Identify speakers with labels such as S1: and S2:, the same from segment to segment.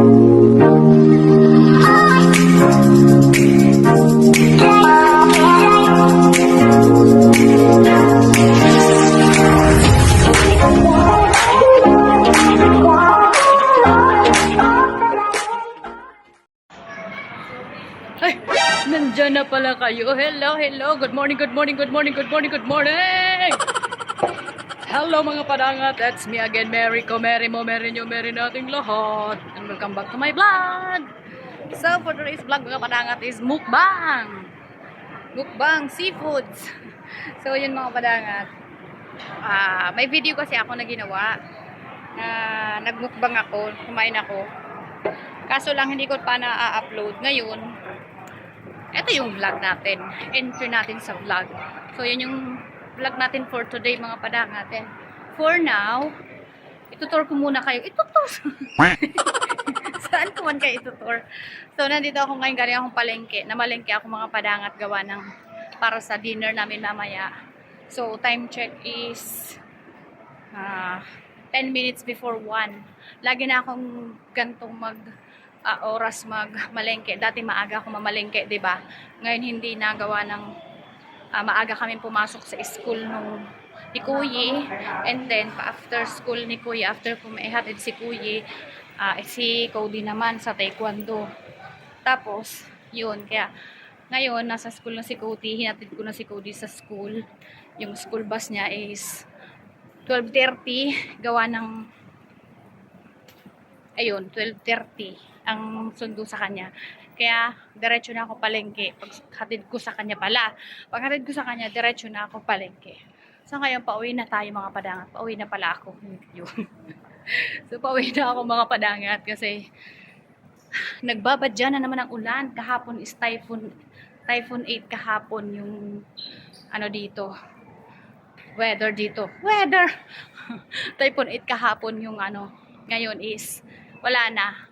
S1: Ay, nandyan na pala kayo. Hello, hello. Good morning, good morning, good morning, good morning, good morning. Hello mga padangat. That's me again, Mary ko. Mary mo, Mary nyo, Mary nating lahat. And welcome back to my vlog. So, for today's vlog mga padangat is mukbang. Mukbang, seafoods. So, yun mga padangat. May video kasi ako na ginawa. Nagmukbang ako, kumain ako. Kaso lang hindi ko pa na-upload ngayon. Ito yung vlog natin. Enter natin sa vlog. So, yan yung vlog natin for today, mga padang natin. For now, itutur ko muna kayo. Itutur! Saan ko man kayo itutur? So, nandito ako ngayon. Galing akong palengke. Namalengke ako mga padangat gawa ng para sa dinner namin mamaya. So, time check is 10 minutes before 1. Lagi na akong gantong oras magmalengke. Dati maaga ako mamalengke, 'di ba? Ngayon hindi nagawa ng maaga kami pumasok sa school ni Kuyi, and then after school ni Kuyi, after ko maihatid si Kuyi, si Cody naman sa taekwondo. Tapos, yun, kaya ngayon nasa school na si Cody, hinatid ko na si Cody sa school. Yung school bus niya is 12:30, gawa ng ayun, 12:30 ang sundo sa kanya. Kaya, diretso na ako palengke. Paghatid ko sa kanya pala. Paghatid ko sa kanya, diretso na ako palengke. So, ngayon, pauwi na tayo mga padangat. Pauwi na pala ako. So, pauwi na ako mga padangat kasi nagbabadya na naman ang ulan. Kahapon is Typhoon 8 kahapon yung dito. Weather dito. Weather! Typhoon 8 kahapon yung ngayon is wala na.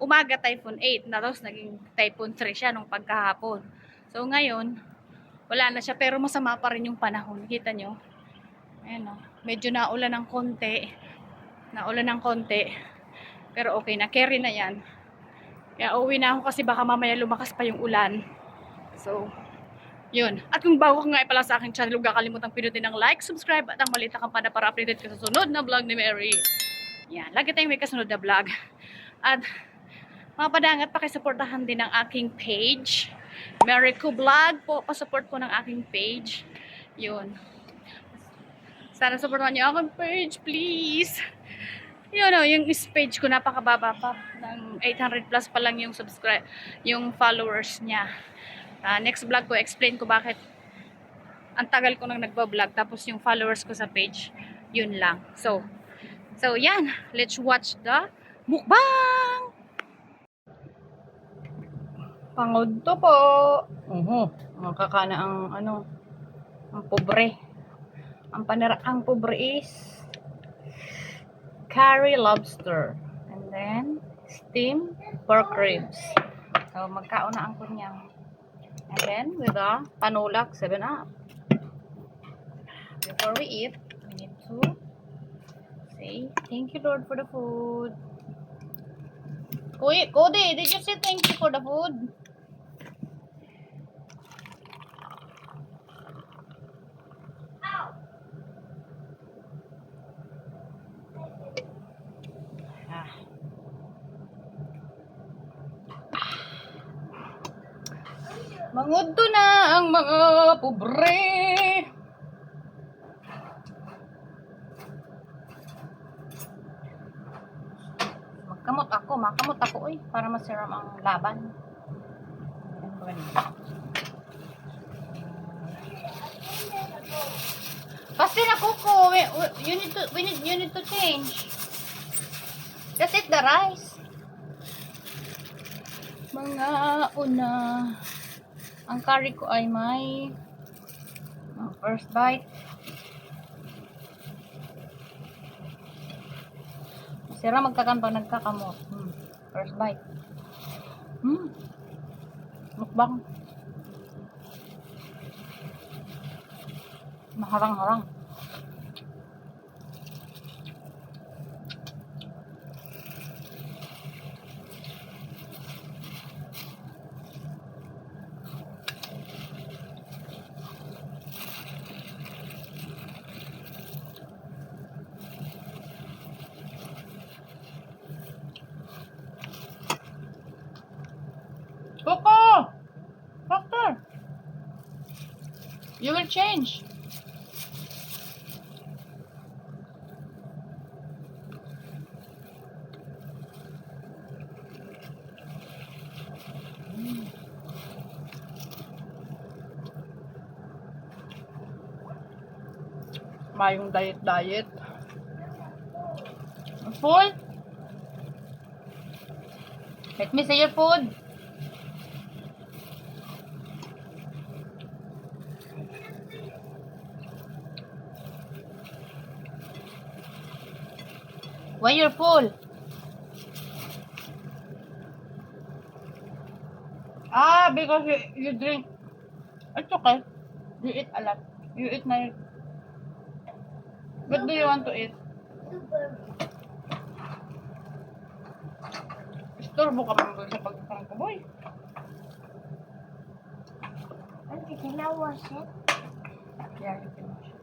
S1: Umaga Typhoon 8, tapos naging Typhoon 3 siya nung pagkahapon. So ngayon, wala na siya, pero masama pa rin yung panahon. Kita nyo? Ayan o. Medyo naulan ng konti. Naulan ng konti. Pero okay na. Carry na yan. Kaya uwi na ako kasi baka mamaya lumakas pa yung ulan. So, yun. At kung bago ka nga pala sa aking channel, huwag kalimutan pinutin ng like, subscribe, at ang maliit na kampana para updated ka sa sunod na vlog ni Mary. Yan. Lagi tayong may kasunod na vlog. At mga padangat, pakisuportahan din ang aking page. Mary ko Vlog po. Pasupport po ng aking page. Yun. Sana supportahan niyo aking page, please. Yun o, yung page ko napakababa pa. Ng 800 plus pa lang yung yung followers niya. Next vlog ko, explain ko bakit ang tagal ko nang nagbablog. Tapos yung followers ko sa page, yun lang. So yan. Let's watch the mukbang! Pangod to po. Makakana ang ang pobre. Ang pobre is curry lobster. And then, steamed pork ribs. So, magkaon na ang kunyang. And then, with a panulak 7-Up. Before we eat, we need to say, thank you Lord for the food. Cody, did you say thank you for the food? Mangudto na ang mga pobre. Makamot ako para masiram ang laban. Kasi nakuko, you need to change. Just eat the rice. Mga una, ang curry ko ay may first bite. Sira magkakan pag nagkakamot. First bite. Mukbang. Maharang-harang. You will change. Mayong diet. Full? Let me see your food. Why you're full? Because you drink. It's okay. You eat a lot. You eat na yun. What do you want to eat? Istorbo ka man sa pagkakang ko, boy.
S2: Auntie, can I wash it?
S1: Yeah, you can wash it.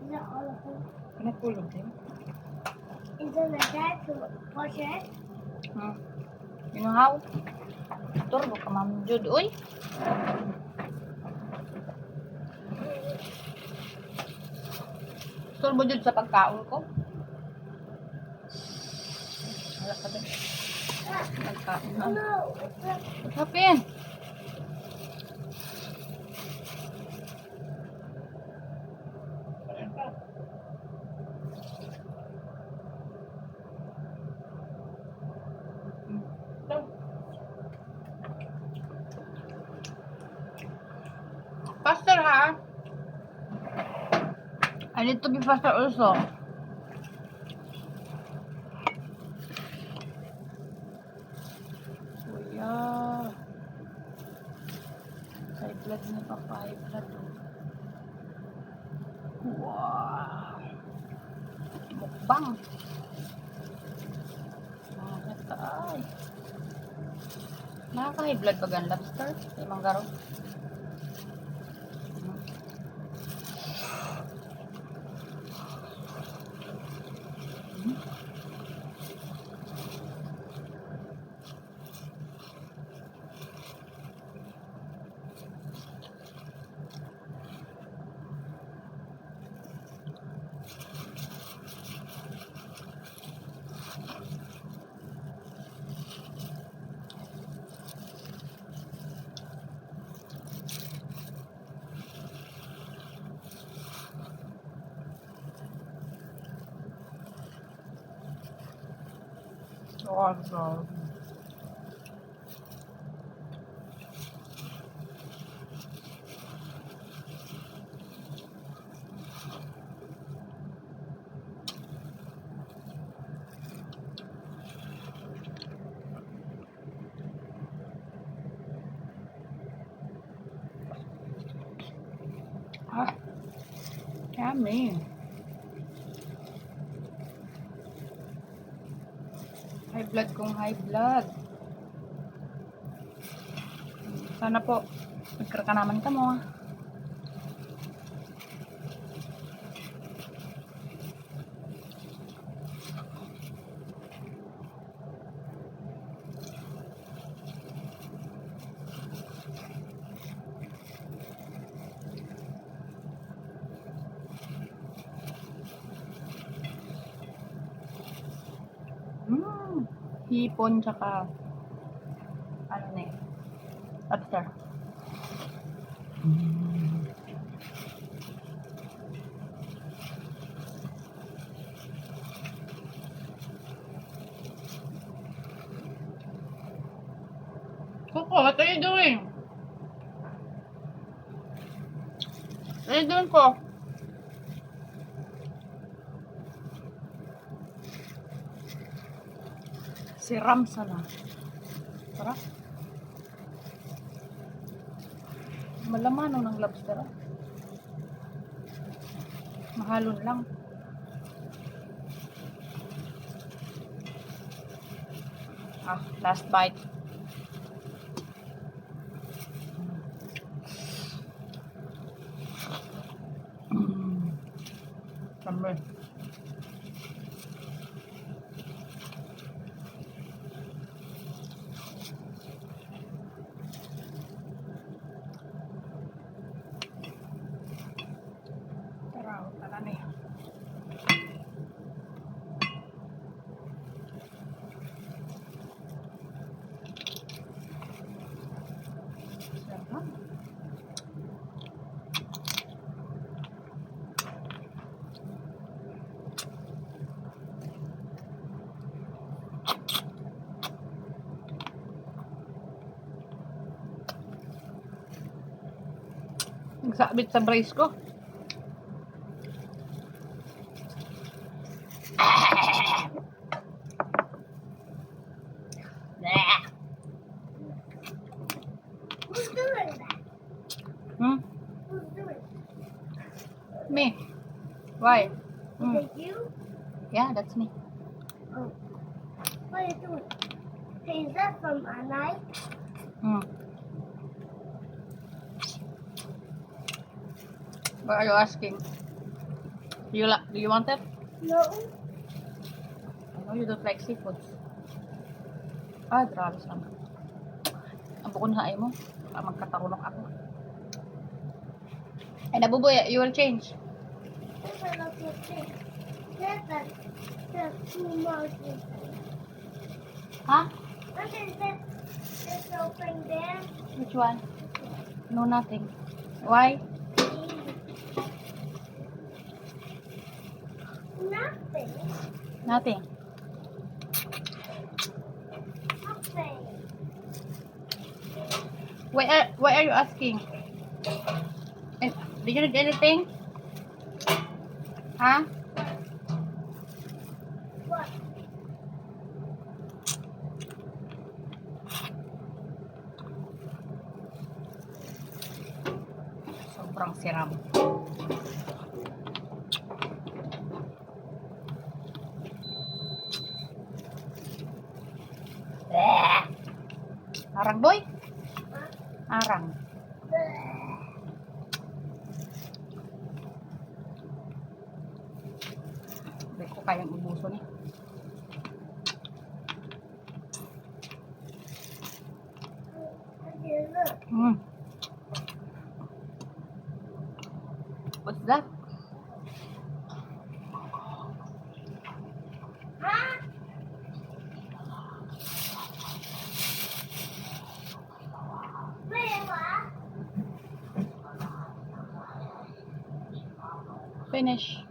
S2: Is it all of them?
S1: Natulog din.
S2: Is it like that to wash it?
S1: You know how? Istorbo ka man, Jude. Uy! Istorbo, Jude, sa pagkaon ko. Wala ka din. Nagkaon na.
S2: No.
S1: What happened? Faster, ha? I need to be faster also. Kuya. High blood niya pa. High blood. Wow. Mukbang. Nakakatay. Nakaka-high blood pag ang lobster. May manggaro. Awesome. Yummy. High blood kong high blood. Sana po, nagkarkanaman ka mo. Hipon tsaka ano na eh, lobster. Coco, what are you doing? What are you doing, Coco? Si Ramsa na. Tara. Malamano ng lobster. Mahalon lang. Last bite. Sambil. Nagsabit sa brace ko.
S2: Who's doing that?
S1: Hmm?
S2: Who's doing
S1: Me. Why?
S2: that? Is it you?
S1: Yeah, that's me.
S2: Oh. What are you doing? Hey, is that from Anai?
S1: Hmm. What are you asking? Do you want it?
S2: No.
S1: I know you don't like seafood. Ah, grabe naman. Ang buko na ay mo. Baka magkatarunok ako. Ay, nabuboy. You will change.
S2: There's a lot of things. There's two more things.
S1: Ha?
S2: What is that? There's open there.
S1: Which one? No, nothing. Why?
S2: Nothing.
S1: Nothing.
S2: Nothing.
S1: Why are you asking? And, did you need anything? Ha?
S2: What?
S1: Sobrang siram. Arang boy? Arang. Hindi ko kayang ubuso ni.
S2: Okay, look.
S1: Hmm. What's that?
S2: Huh? Wait, what?
S1: Finish.